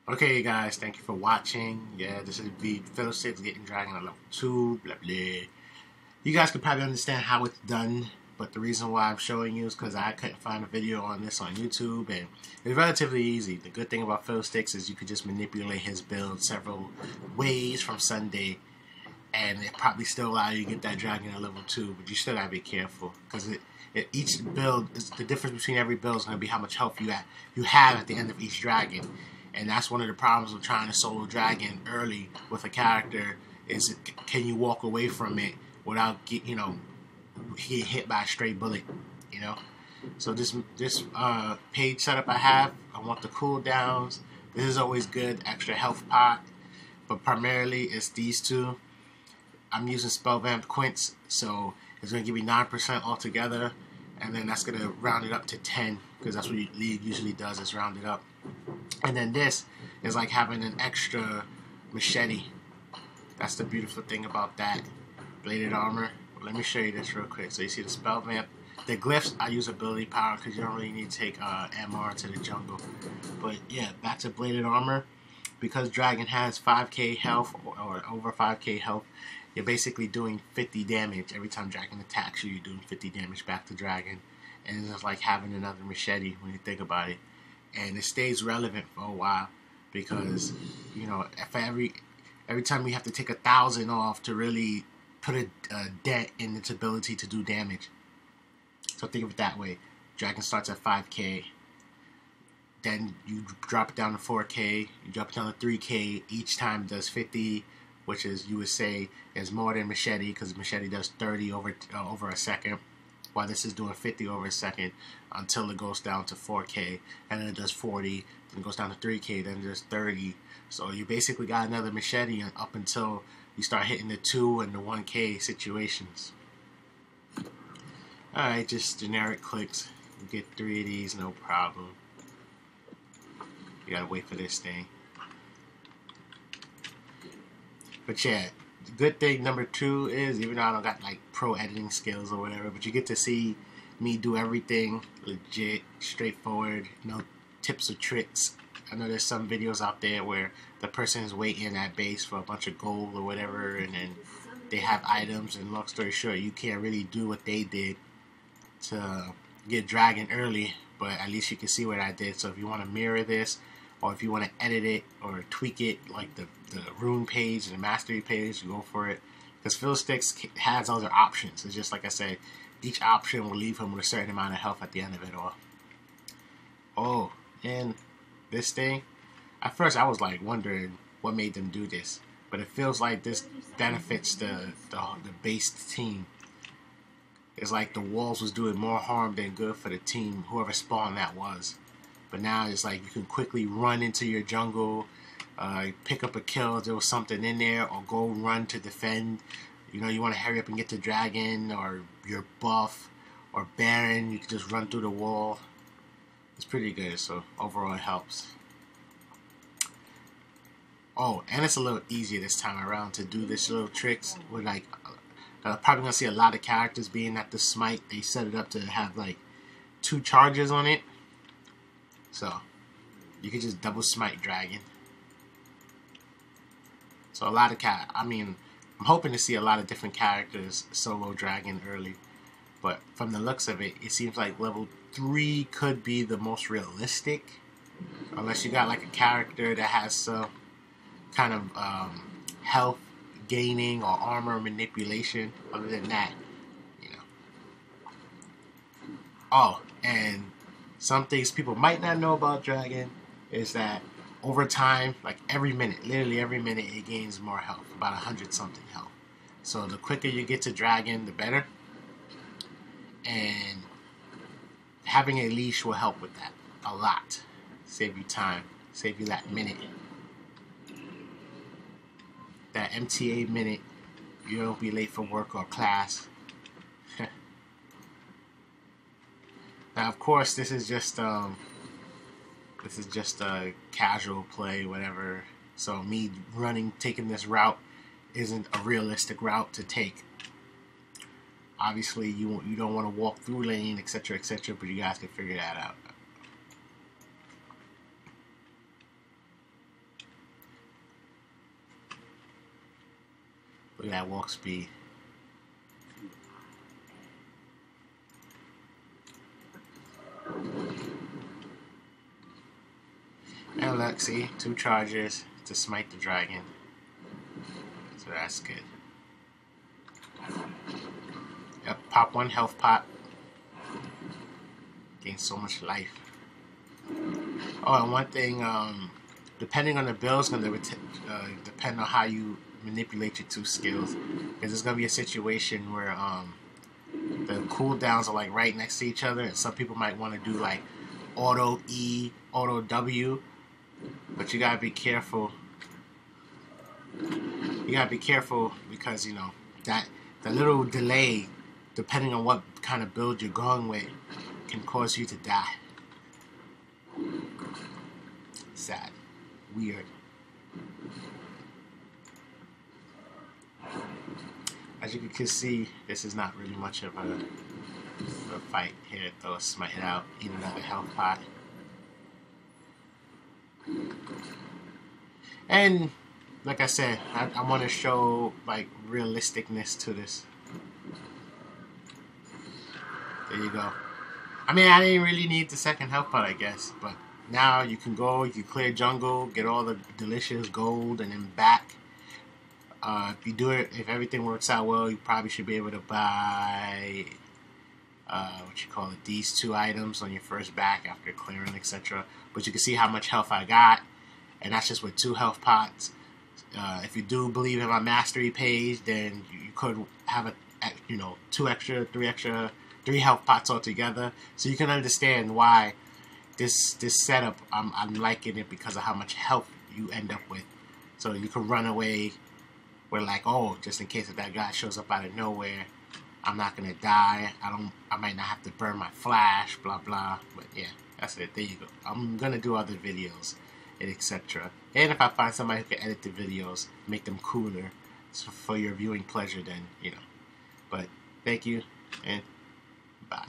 Okay, guys, thank you for watching. Yeah, this is the Fiddlesticks getting dragon on level 2, blah blah. You guys can probably understand how it's done, but the reason why I'm showing you is because I couldn't find a video on this on YouTube, and it's relatively easy. The good thing about Fiddlesticks is you could just manipulate his build several ways from Sunday, and it probably still allow you to get that dragon at level 2, but you still gotta be careful, because each build, is the difference between every build is going to be how much health you have at the end of each dragon. And that's one of the problems with trying to solo dragon early with a character is can you walk away from it without get hit by a stray bullet, you know. So this page setup I want the cooldowns. This is always good, extra health pot, but primarily it's these two. I'm using spell vamped quints, so it's going to give me 9% altogether, and then that's going to round it up to 10 because that's what League usually does, is round it up. And then this is like having an extra machete. That's the beautiful thing about that. Bladed armor. Let me show you this real quick. So you see the spell vamp. The glyphs, I use ability power because you don't really need to take MR to the jungle. But yeah, back to bladed armor. Because dragon has 5k health or over 5k health, you're basically doing 50 damage every time dragon attacks you. You're doing 50 damage back to dragon, and it's just like having another machete when you think about it. And it stays relevant for a while because if every time you have to take 1,000 off to really put a dent in its ability to do damage. So think of it that way. Dragon starts at 5k. Then you drop it down to 4k, you drop it down to 3k, each time does 50, which is, you would say, is more than Machete, because Machete does 30 over a second, while this is doing 50 over a second, until it goes down to 4k, and then it does 40, then it goes down to 3k, then it does 30, so you basically got another Machete up until you start hitting the 2 and the 1k situations. Alright, just generic clicks, you get 3 of these, no problem. You gotta wait for this thing. But yeah, the good thing number 2 is, even though I don't got like pro editing skills or whatever, but you get to see me do everything legit, straightforward, no tips or tricks. I know there's some videos out there where the person is waiting at base for a bunch of gold or whatever, and then they have items, and long story short, you can't really do what they did to get dragon early, but at least you can see what I did. So if you want to mirror this, or if you want to edit it or tweak it, like the rune page and the mastery page, you go for it. Because Fiddlesticks has other options. It's just like I said, each option will leave him with a certain amount of health at the end of it all. Oh, and this thing, at first I was like wondering what made them do this, but it feels like this benefits the base team. It's like the walls was doing more harm than good for the team, whoever spawn that was. But now it's like you can quickly run into your jungle, pick up a kill if there was something in there, or go run to defend. You know, you want to hurry up and get to dragon, or your buff, or Baron, you can just run through the wall. It's pretty good, so overall it helps. Oh, and it's a little easier this time around to do this little tricks with like, probably gonna see a lot of characters being at the smite. They set it up to have like 2 charges on it. So, you can just double smite dragon. So a lot of I'm hoping to see a lot of different characters solo dragon early. But from the looks of it, it seems like level 3 could be the most realistic. Unless you got like a character that has some kind of health gaining or armor manipulation. Other than that, you know. Oh, and some things people might not know about dragon is that over time, like every minute, literally every minute, it gains more health, about 100 something health. So the quicker you get to dragon, the better. And having a leash will help with that a lot. Save you time, save you that minute. That MTA minute, you don't be late for work or class. Now, of course, this is just a casual play, whatever. So me taking this route isn't a realistic route to take. Obviously, you don't want to walk through lane, etc., etc., but you guys can figure that out. Look at that walk speed. And look, see, 2 charges to smite the dragon. So that's good. Yep, pop 1 health pot. Gain so much life. Oh, and one thing, depending on the build, it's going to depend on how you manipulate your 2 skills. Because there's going to be a situation where the cooldowns are like right next to each other, and some people might want to do like auto E, auto W, but you gotta be careful. You gotta be careful because, you know, that the little delay, depending on what kind of build you're going with, can cause you to die. Sad. Weird. As you can see, this is not really much of a fight here. Throw a smite out, eat another health pot. And like I said, I want to show like realisticness to this. There you go. I mean, I didn't really need the 2nd health pot, I guess, but now you can go, you can clear jungle, get all the delicious gold, and then back. If you do it, if everything works out well, you probably should be able to buy these 2 items on your first back after clearing, etc. But you can see how much health I got, and that's just with 2 health pots. If you do believe in my mastery page, then you could have 3 health pots altogether, so you can understand why this setup I'm liking it, because of how much health you end up with. So you can run away. We're like, oh, just in case if that guy shows up out of nowhere, I'm not gonna die. I might not have to burn my flash, blah blah. But yeah, that's it. There you go. I'm gonna do other videos and etc. And if I find somebody who can edit the videos, make them cooler, so for your viewing pleasure, then, you know. But thank you and bye.